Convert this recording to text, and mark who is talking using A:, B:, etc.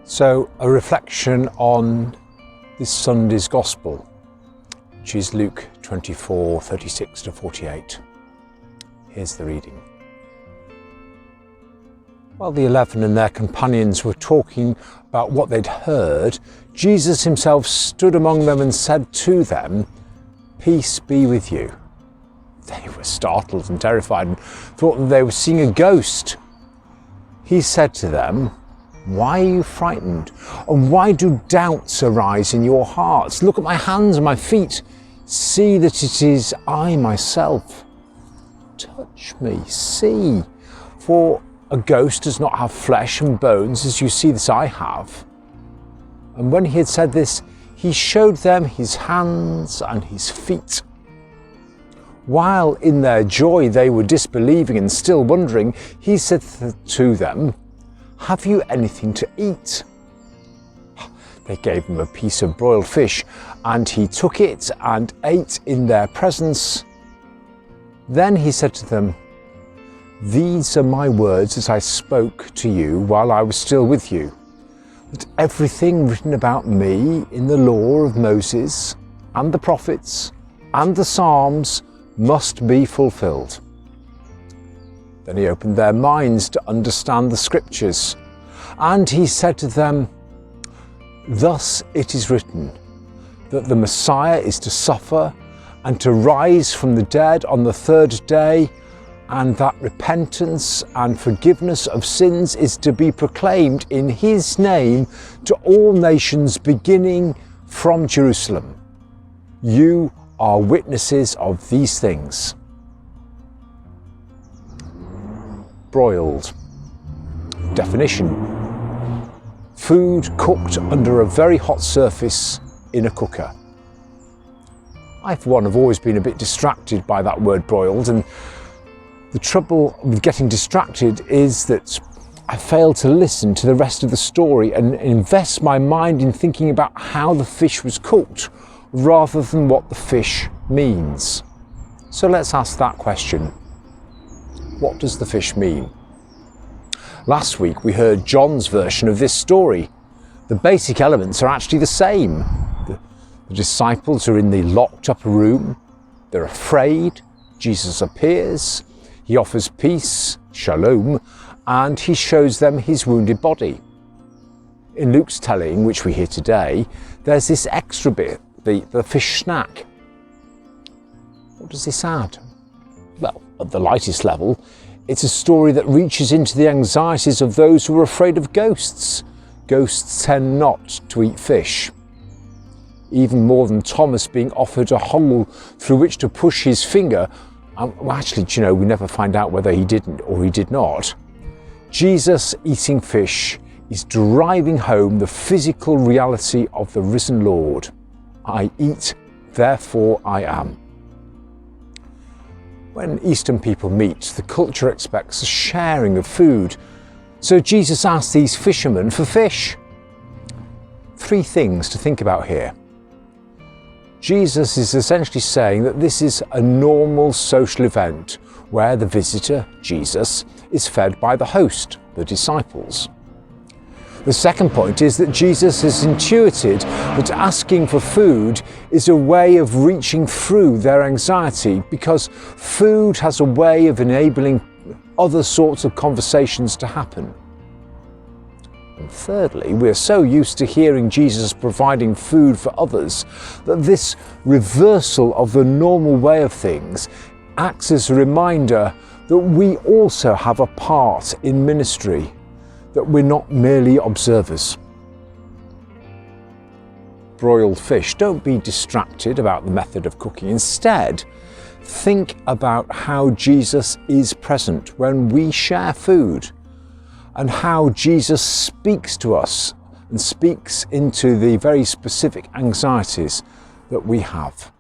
A: So, a reflection on this Sunday's Gospel, which is Luke 24, 36 to 48. Here's the reading. While the 11 and their companions were talking about what they'd heard, Jesus himself stood among them and said to them, "Peace be with you." They were startled and terrified and thought that they were seeing a ghost. He said to them, "Why are you frightened? And why do doubts arise in your hearts? Look at my hands and my feet. See that it is I myself. Touch me, see. For a ghost does not have flesh and bones as you see that I have." And when he had said this, he showed them his hands and his feet. While in their joy they were disbelieving and still wondering, he said to them, "Have you anything to eat?" They gave him a piece of broiled fish, and he took it and ate in their presence. Then he said to them, "These are my words as I spoke to you while I was still with you, that everything written about me in the law of Moses and the prophets and the Psalms must be fulfilled." Then he opened their minds to understand the scriptures, and he said to them, "Thus it is written, that the Messiah is to suffer and to rise from the dead on the third day, and that repentance and forgiveness of sins is to be proclaimed in his name to all nations, beginning from Jerusalem. You are witnesses of these things." Broiled. Definition: food cooked under a very hot surface in a cooker. I, for one, have always been a bit distracted by that word broiled, and the trouble with getting distracted is that I fail to listen to the rest of the story and invest my mind in thinking about how the fish was cooked rather than what the fish means. So let's ask that question. What does the fish mean? Last week we heard John's version of this story. The basic elements are actually the same. The disciples are in the locked up room. They're afraid. Jesus appears. He offers peace, shalom, and he shows them his wounded body. In Luke's telling, which we hear today, there's this extra bit, the fish snack. What does this add? Well, at the lightest level, it's a story that reaches into the anxieties of those who are afraid of ghosts. Ghosts tend not to eat fish. Even more than Thomas being offered a hole through which to push his finger. Well, actually, we never find out whether he didn't or he did not. Jesus eating fish is driving home the physical reality of the risen Lord. I eat, therefore I am. When Eastern people meet, the culture expects a sharing of food. So Jesus asked these fishermen for fish. 3 things to think about here. Jesus is essentially saying that this is a normal social event where the visitor, Jesus, is fed by the host, the disciples. The second point is that Jesus has intuited that asking for food is a way of reaching through their anxiety, because food has a way of enabling other sorts of conversations to happen. And thirdly, we're so used to hearing Jesus providing food for others that this reversal of the normal way of things acts as a reminder that we also have a part in ministry, that we're not merely observers. Broiled fish. Don't be distracted about the method of cooking. Instead, think about how Jesus is present when we share food, and how Jesus speaks to us and speaks into the very specific anxieties that we have.